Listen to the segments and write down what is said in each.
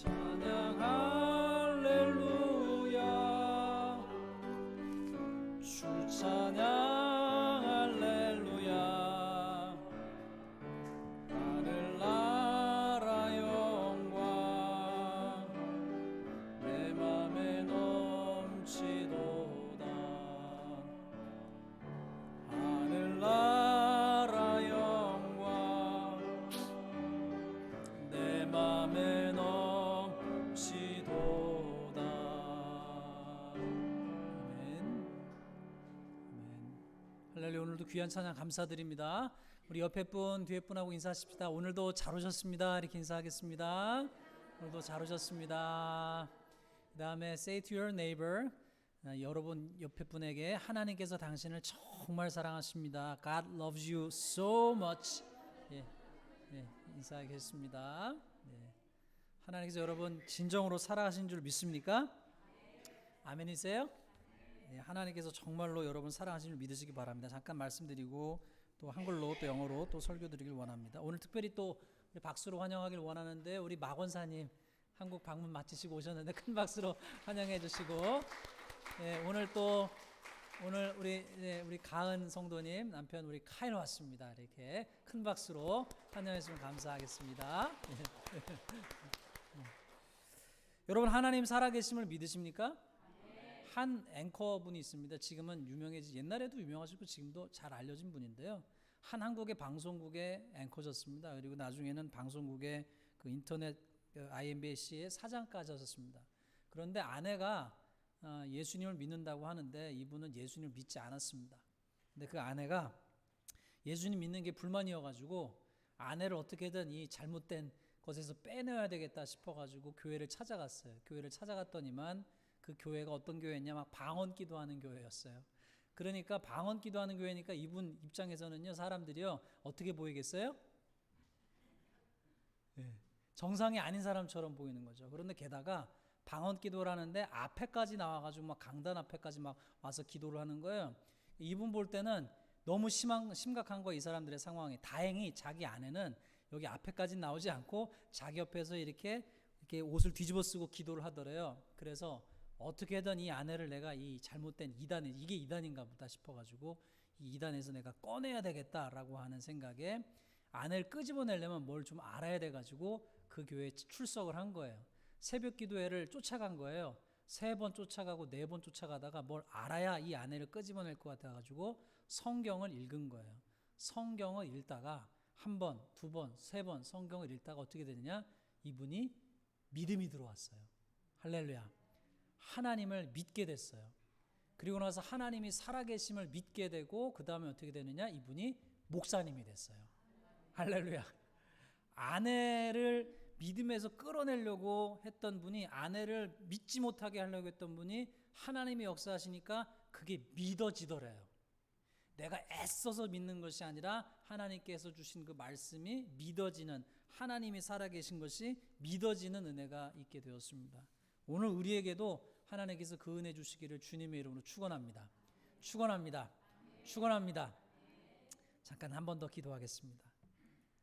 찬양 할렐루야 주 찬양 할렐루야 하늘나라 영광 내 맘에 넘치도다 하늘나라 영광 내 맘에 넘치도다. 아멘. 할렐루야. 오늘도 귀한 찬양 감사드립니다. 우리 옆에 분 뒤에 분하고 인사하십시다. 오늘도 잘 오셨습니다. 이렇게 인사하겠습니다. 오늘도 잘 오셨습니다. 그 다음에 say to your neighbor, 여러분 옆에 분에게 하나님께서 당신을 정말 사랑하십니다. God loves you so much. 예, 인사하겠습니다. 네. 하나님께서 여러분 진정으로 사랑하신 줄 믿습니까? 아멘이세요? 네, 하나님께서 정말로 여러분 사랑하신 줄 믿으시기 바랍니다. 잠깐 말씀드리고 또 한글로 또 영어로 또 설교드리길 원합니다. 오늘 특별히 또 우리 박수로 환영하길 원하는데 우리 마권사님 한국 방문 마치시고 오셨는데 큰 박수로 환영해 주시고 오늘 우리 가은 성도님 남편 우리 카일 왔습니다. 이렇게 큰 박수로 환영해 주시면 감사하겠습니다. 여러분 하나님 살아계심을 믿으십니까? 한 앵커분이 있습니다. 지금은 옛날에도 유명하시고 지금도 잘 알려진 분인데요. 한 한국의 방송국의 앵커셨습니다. 그리고 나중에는 방송국의 그 인터넷 IMBC의 사장까지 하셨습니다. 그런데 아내가 예수님을 믿는다고 하는데 이분은 예수님을 믿지 않았습니다. 근데 그 아내가 예수님 믿는 게 불만이어가지고 아내를 어떻게든 이 잘못된 것에서 빼내야 되겠다 싶어가지고 교회를 찾아갔어요. 교회를 찾아갔더니만 그 교회가 어떤 교회였냐, 막 방언 기도하는 교회였어요. 그러니까 방언 기도하는 교회니까 이분 입장에서는요, 사람들이요 어떻게 보이겠어요? 정상이 아닌 사람처럼 보이는 거죠. 그런데 게다가 방언 기도를 하는데 앞에까지 나와가지고 막 강단 앞에까지 막 와서 기도를 하는 거예요. 이분 볼 때는 너무 심각한 거예요. 이 사람들의 상황이. 다행히 자기 아내는 여기 앞에까지 나오지 않고 자기 옆에서 이렇게 옷을 뒤집어 쓰고 기도를 하더래요. 그래서 어떻게든 이 아내를 내가 이 잘못된 이단에 이게 이단인가 보다 싶어가지고 이 이단에서 내가 꺼내야 되겠다라고 하는 생각에 아내를 끄집어내려면 뭘 좀 알아야 돼가지고 그 교회에 출석을 한 거예요. 새벽 기도회를 쫓아간 거예요. 3번 쫓아가고 4번 쫓아가다가 뭘 알아야 이 아내를 끄집어낼 것 같아가지고 성경을 읽은 거예요. 성경을 읽다가 1번, 2번, 3번 성경을 읽다가 어떻게 되느냐? 이분이 믿음이 들어왔어요. 할렐루야. 하나님을 믿게 됐어요. 그리고 나서 하나님이 살아계심을 믿게 되고 그 다음에 어떻게 되느냐? 이분이 목사님이 됐어요. 할렐루야. 아내를 믿음에서 끌어내려고 했던 분이 아내를 믿지 못하게 하려고 했던 분이 하나님이 역사하시니까 그게 믿어지더래요. 내가 애써서 믿는 것이 아니라 하나님께서 주신 그 말씀이 믿어지는, 하나님이 살아계신 것이 믿어지는 은혜가 있게 되었습니다. 오늘 우리에게도 하나님께서 그 은혜 주시기를 주님의 이름으로 축원합니다. 축원합니다. 축원합니다. 잠깐 한 번 더 기도하겠습니다.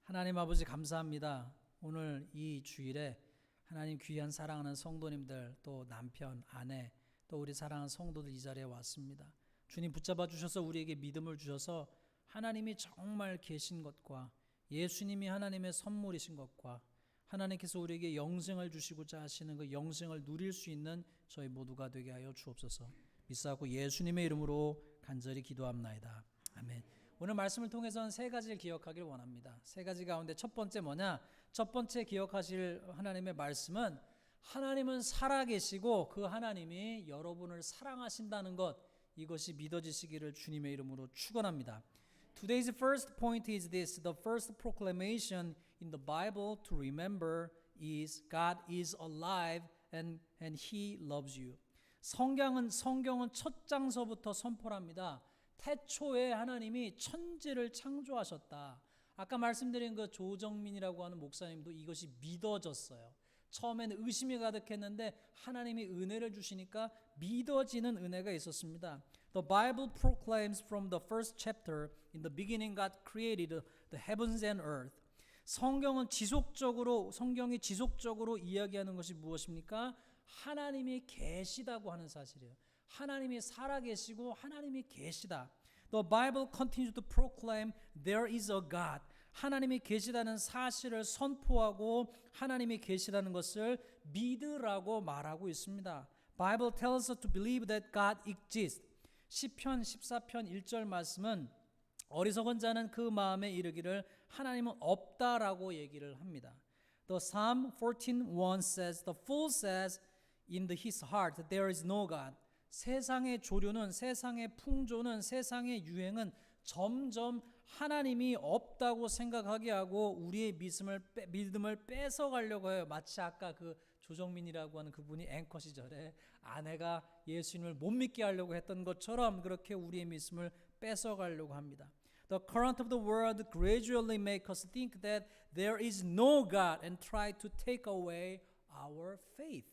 하나님 아버지 감사합니다. 오늘 이 주일에 하나님 귀한 사랑하는 성도님들, 또 남편, 아내, 또 우리 사랑하는 성도들 이 자리에 왔습니다. 주님 붙잡아 주셔서 우리에게 믿음을 주셔서 하나님이 정말 계신 것과 예수님이 하나님의 선물이신 것과 하나님께서 우리에게 영생을 주시고자 하시는 그 영생을 누릴 수 있는 저희 모두가 되게 하여 주옵소서. 믿사옵고 예수님의 이름으로 간절히 기도합나이다. 아멘. 오늘 말씀을 통해서는 3가지를 기억하길 원합니다. 3가지 가운데 첫 번째 뭐냐? 첫 번째 기억하실 하나님의 말씀은 하나님은 살아계시고 그 하나님이 여러분을 사랑하신다는 것, 이것이 믿어지시기를 주님의 이름으로 축원합니다. Today's first point is this. The first proclamation in the Bible to remember is God is alive and He loves you. 성경은 첫 장서부터 선포합니다. 태초에 하나님이 천지를 창조하셨다. 아까 말씀드린 그 조정민이라고 하는 목사님도 이것이 믿어졌어요. 처음에는 의심이 가득했는데 하나님이 은혜를 주시니까 믿어지는 은혜가 있었습니다. The Bible proclaims from the first chapter, in the beginning God created the heavens and earth. 성경이 지속적으로 이야기하는 것이 무엇입니까? 하나님이 계시다고 하는 사실이에요. 하나님이 살아계시고 하나님이 계시다. The Bible continues to proclaim there is a God. 하나님이 계시다는 사실을 선포하고 하나님이 계시다는 것을 믿으라고 말하고 있습니다. Bible tells us to believe that God exists. 시편 14편 1절 말씀은 어리석은 자는 그 마음에 이르기를 하나님은 없다라고 얘기를 합니다. The Psalm 14:1 says, The fool says in his heart, there is no God. 세상의 조류는, 세상의 풍조는, 세상의 유행은 점점 하나님이 없다고 생각하게 하고 우리의 믿음을 뺏어가려고 해요. 마치 아까 그 조정민이라고 하는 그분이 앵커 시절에 아내가 예수님을 못 믿게 하려고 했던 것처럼 그렇게 우리의 믿음을 뺏어가려고 합니다. The current of the world gradually make us think that there is no God and try to take away our faith.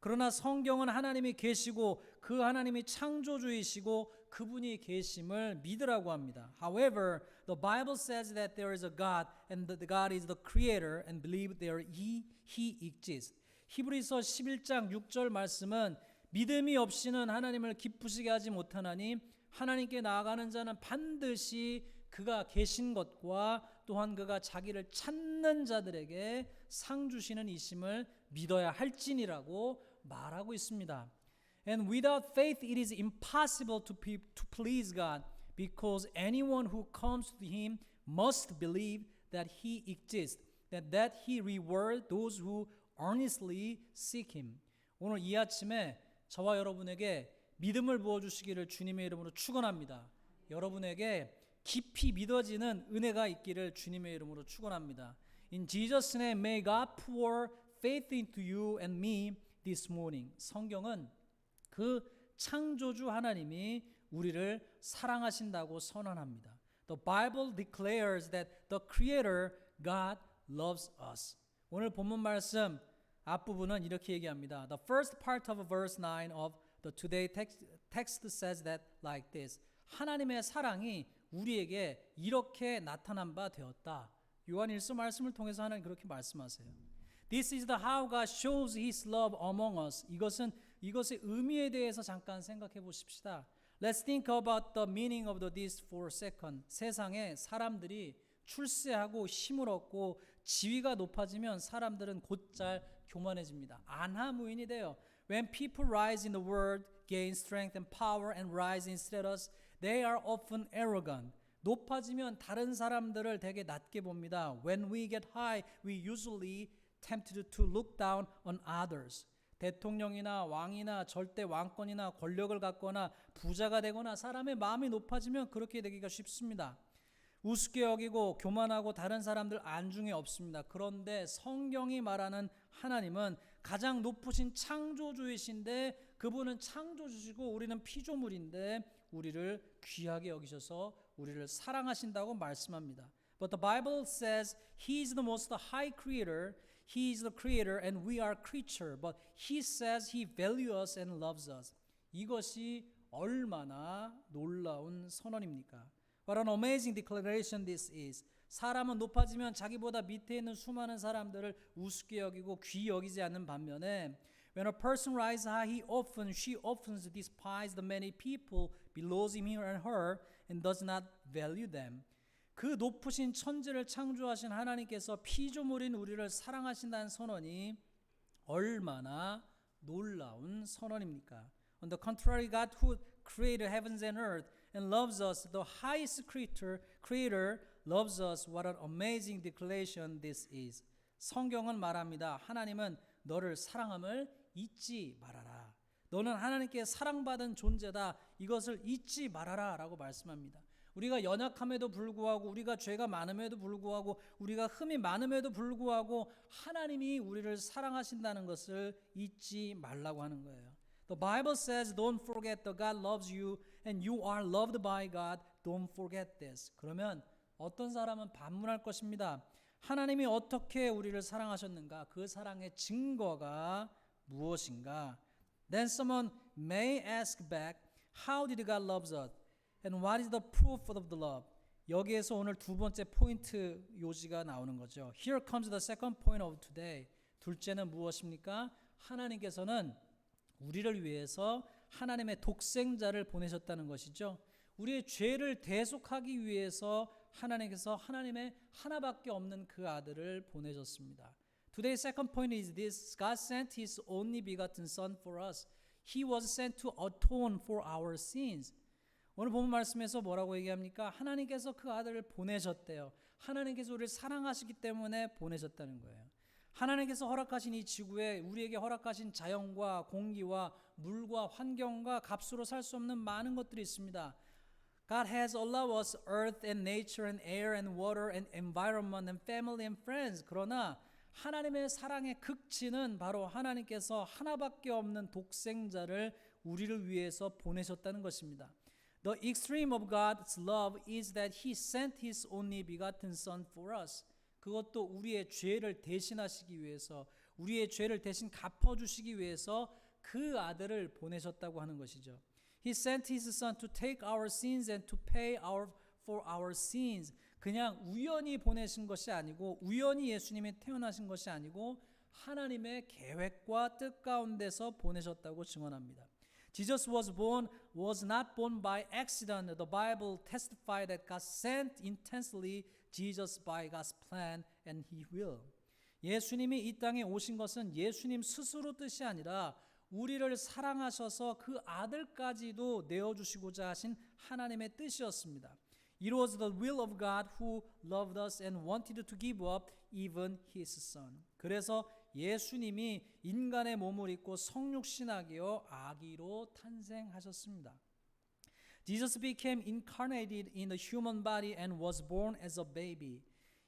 그러나 성경은 하나님이 계시고 그 하나님이 창조주이시고 그분이 계심을 믿으라고 합니다. However, the Bible says that there is a God and that God is the creator and believe there he exists. 히브리서 11장 6절 말씀은 믿음이 없이는 하나님을 기쁘시게 하지 못하나니 하나님께 나아가는 자는 반드시 그가 계신 것과 또한 그가 자기를 찾는 자들에게 상 주시는 이심을 믿어야 할지니라고 말하고 있습니다. And without faith it is impossible to please God because anyone who comes to him must believe that he exists, that he rewards those who earnestly seek him. 오늘 이 아침에 저와 여러분에게 믿음을 부어주시기를 주님의 이름으로 축원합니다. 여러분에게 깊이 믿어지는 은혜가 있기를 주님의 이름으로 축원합니다. In Jesus' name, may God pour faith into you and me this morning. 성경은 그 창조주 하나님이 우리를 사랑하신다고 선언합니다. The Bible declares that the Creator God loves us. 오늘 본문 말씀 앞부분은 이렇게 얘기합니다. The first part of verse 9 of the today text says that like this. 하나님의 사랑이 우리에게 이렇게 나타난 바 되었다. 요한일서 말씀을 통해서 하나님 그렇게 말씀하세요. This is the how God shows His love among us. 이것의 의미에 대해서 잠깐 생각해 보십시다. Let's think about the meaning of this for a second. 세상에 사람들이 출세하고 힘을 얻고 지위가 높아지면 사람들은 곧잘 교만해집니다. 안하무인이 돼요. When people rise in the world, gain strength and power and rise in status, they are often arrogant. 높아지면 다른 사람들을 되게 낮게 봅니다. When we get high, we usually tempted to look down on others. 대통령이나 왕이나 절대 왕권이나 권력을 갖거나 부자가 되거나 사람의 마음이 높아지면 그렇게 되기가 쉽습니다. 우습게 여기고 교만하고 다른 사람들 안중에 없습니다. 그런데 성경이 말하는 하나님은 가장 높으신 창조주이신데 그분은 창조주시고 우리는 피조물인데 우리를 귀하게 여기셔서 우리를 사랑하신다고 말씀합니다. But the Bible says He is the most high creator. He is the creator and we are creature. But He says He values us and loves us. 이것이 얼마나 놀라운 선언입니까? What an amazing declaration this is. 사람은 높아지면 자기보다 밑에 있는 수많은 사람들을 우습게 여기고 귀히 여기지 않는 반면에 when a person rises high, she often despises the many people below him and her and does not value them. 그 높으신 천지를 창조하신 하나님께서 피조물인 우리를 사랑하신다는 선언이 얼마나 놀라운 선언입니까? On the contrary, God who created heavens and earth and loves us, the highest creator loves us. What an amazing declaration this is. 성경은 말합니다. 하나님은 너를 사랑함을 잊지 말아라. 너는 하나님께 사랑받은 존재다. 이것을 잊지 말아라 라고 말씀합니다. 우리가 연약함에도 불구하고 우리가 죄가 많음에도 불구하고 우리가 흠이 많음에도 불구하고 하나님이 우리를 사랑하신다는 것을 잊지 말라고 하는 거예요. The Bible says don't forget that God loves you and you are loved by God. Don't forget this. 그러면 어떤 사람은 반문할 것입니다. 하나님이 어떻게 우리를 사랑하셨는가? 그 사랑의 증거가 무엇인가? Then someone may ask back, how did God love us? And what is the proof of the love? 여기에서 오늘 두 번째 포인트 요지가 나오는 거죠. Here comes the second point of today. 둘째는 무엇입니까? 하나님께서는 우리를 위해서 하나님의 독생자를 보내셨다는 것이죠. 우리의 죄를 대속하기 위해서 하나님께서 하나님의 하나밖에 없는 그 아들을 보내셨습니다. Today's second point is this. God sent His only begotten Son for us. He was sent to atone for our sins. 오늘 본문 말씀에서 뭐라고 얘기합니까? 하나님께서 그 아들을 보내셨대요. 하나님께서 우리를 사랑하시기 때문에 보내셨다는 거예요. 하나님께서 허락하신 이 지구에 우리에게 허락하신 자연과 공기와 물과 환경과 값으로 살 수 없는 많은 것들이 있습니다. God has allowed us earth and nature and air and water and environment and family and friends. 그러나 하나님의 사랑의 극치는 바로 하나님께서 하나밖에 없는 독생자를 우리를 위해서 보내셨다는 것입니다. The extreme of God's love is that He sent His only begotten Son for us. 그것도 우리의 죄를 대신하시기 위해서, 우리의 죄를 대신 갚아주시기 위해서 그 아들을 보내셨다고 하는 것이죠. He sent His Son to take our sins and to pay for our sins. 그냥 우연히 보내신 것이 아니고, 우연히 예수님이 태어나신 것이 아니고 하나님의 계획과 뜻 가운데서 보내셨다고 증언합니다. Jesus was not born by accident. The Bible testifies that God sent intensely Jesus by God's plan and He will. 예수님이 이 땅에 오신 것은 예수님 스스로 뜻이 아니라 우리를 사랑하셔서 그 아들까지도 내어주시고자 하신 하나님의 뜻이었습니다. It was the will of God who loved us and wanted to give up even His Son. 그래서 예수님이 인간의 몸을 입고 성육신하여 아기로 탄생하셨습니다. Jesus became incarnated in the human body and was born as a baby.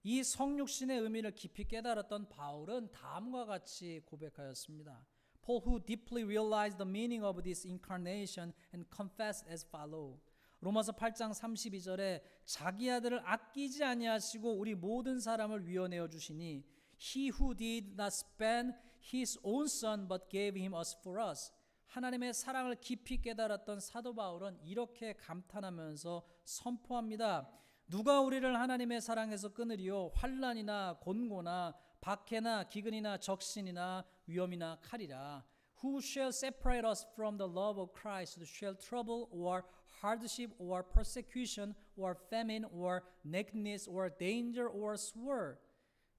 이 성육신의 의미를 깊이 깨달았던 바울은 다음과 같이 고백하였습니다. Paul, who deeply realized the meaning of this incarnation and confessed as follow. 로마서 8장 32절에 자기 아들을 아끼지 아니하시고 우리 모든 사람을 위어내어 주시니 He who did not spend His own Son but gave Him us for us. 하나님의 사랑을 깊이 깨달았던 사도 바울은 이렇게 감탄하면서 선포합니다. 누가 우리를 하나님의 사랑에서 끊으리요? 환난이나 곤고나 박해나 기근이나 적신이나 위험이나 칼이라. Who shall separate us from the love of Christ? Shall trouble or hardship or persecution or famine or nakedness or danger or sword?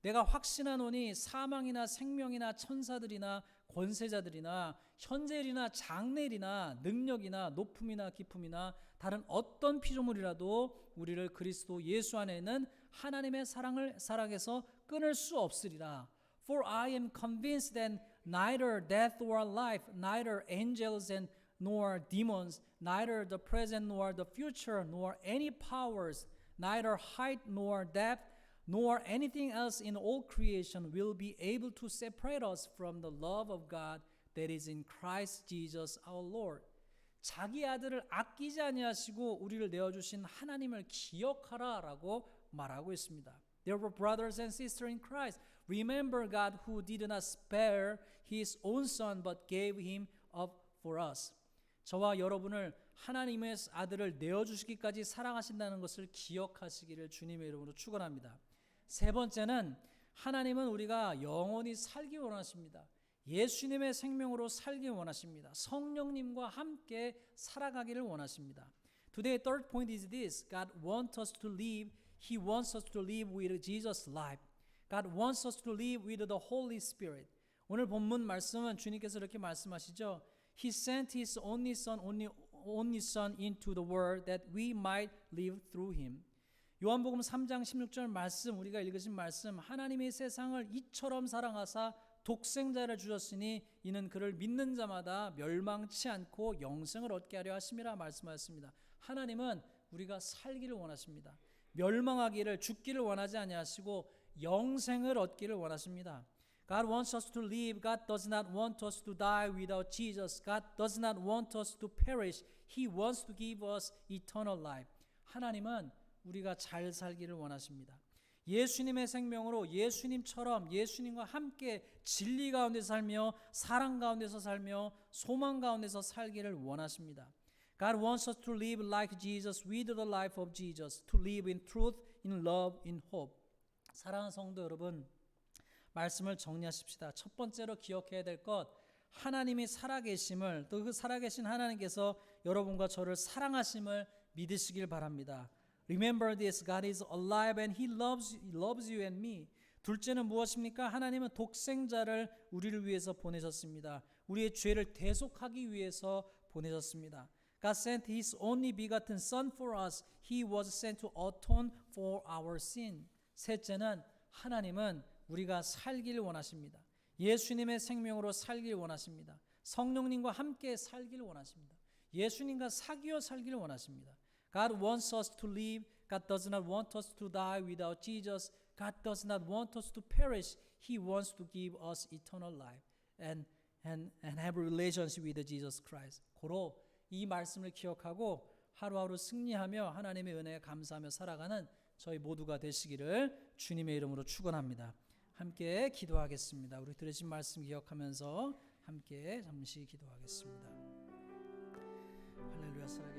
내가 확신하노니 사망이나 생명이나 천사들이나 권세자들이나 현재일이나 장래일이나 능력이나 높음이나 깊음이나 다른 어떤 피조물이라도 우리를 그리스도 예수 안에 있는 하나님의 사랑에서 끊을 수 없으리라. For I am convinced that neither death or life, neither angels and nor demons, neither the present nor the future, nor any powers, neither height nor depth, nor anything else in all creation will be able to separate us from the love of God that is in Christ Jesus our Lord. 자기 아들을 아끼지 아니하시고 우리를 내어주신 하나님을 기억하라라고 말하고 있습니다. Therefore, brothers and sisters in Christ, remember God who did not spare His own Son but gave Him up for us. 저와 여러분을 하나님의 아들을 내어주시기까지 사랑하신다는 것을 기억하시기를 주님의 이름으로 축원합니다. 세 번째는 하나님은 우리가 영원히 살기 원하십니다. 예수님의 생명으로 살기 원하십니다. 성령님과 함께 살아가기를 원하십니다. Today, third point is this. God wants us to live. He wants us to live with Jesus' life. God wants us to live with the Holy Spirit. 오늘 본문 말씀은 주님께서 이렇게 말씀하시죠. He sent His only Son into the world that we might live through Him. 요한복음 3장 16절 말씀, 우리가 읽으신 말씀, 하나님이 세상을 이처럼 사랑하사 독생자를 주셨으니 이는 그를 믿는 자마다 멸망치 않고 영생을 얻게 하려 하심이라 말씀하셨습니다. 하나님은 우리가 살기를 원하십니다. 멸망하기를, 죽기를 원하지 아니하시고 영생을 얻기를 원하십니다. God wants us to live. God does not want us to die without Jesus. God does not want us to perish. He wants to give us eternal life. 하나님은 우리가 잘 살기를 원하십니다. 예수님의 생명으로 예수님처럼 예수님과 함께 진리 가운데 살며 사랑 가운데서 살며 소망 가운데서 살기를 원하십니다. God wants us to live like Jesus, with the life of Jesus, to live in truth, in love, in hope. 사랑하는 성도 여러분, 말씀을 정리하십시다. 첫 번째로 기억해야 될 것, 하나님이 살아계심을, 또 그 살아계신 하나님께서 여러분과 저를 사랑하심을 믿으시길 바랍니다. Remember this, God is alive and He loves you and me. 둘째는 무엇입니까? 하나님은 독생자를 우리를 위해서 보내셨습니다. 우리의 죄를 대속하기 위해서 보내셨습니다. God sent His only begotten Son for us. He was sent to atone for our sin. 셋째는 하나님은 우리가 살길 원하십니다. 예수님의 생명으로 살길 원하십니다. 성령님과 함께 살길 원하십니다. 예수님과 사귀어 살길 원하십니다. God wants us to live. God does not want us to die without Jesus. God does not want us to perish. He wants to give us eternal life and have a relationship with Jesus Christ. 고로 이 말씀을 기억하고 하루하루 승리하며 하나님의 은혜에 감사하며 살아가는 저희 모두가 되시기를 주님의 이름으로 축원합니다. 함께 기도하겠습니다. 우리 들으신 말씀 기억하면서 함께 잠시 기도하겠습니다. 할렐루야.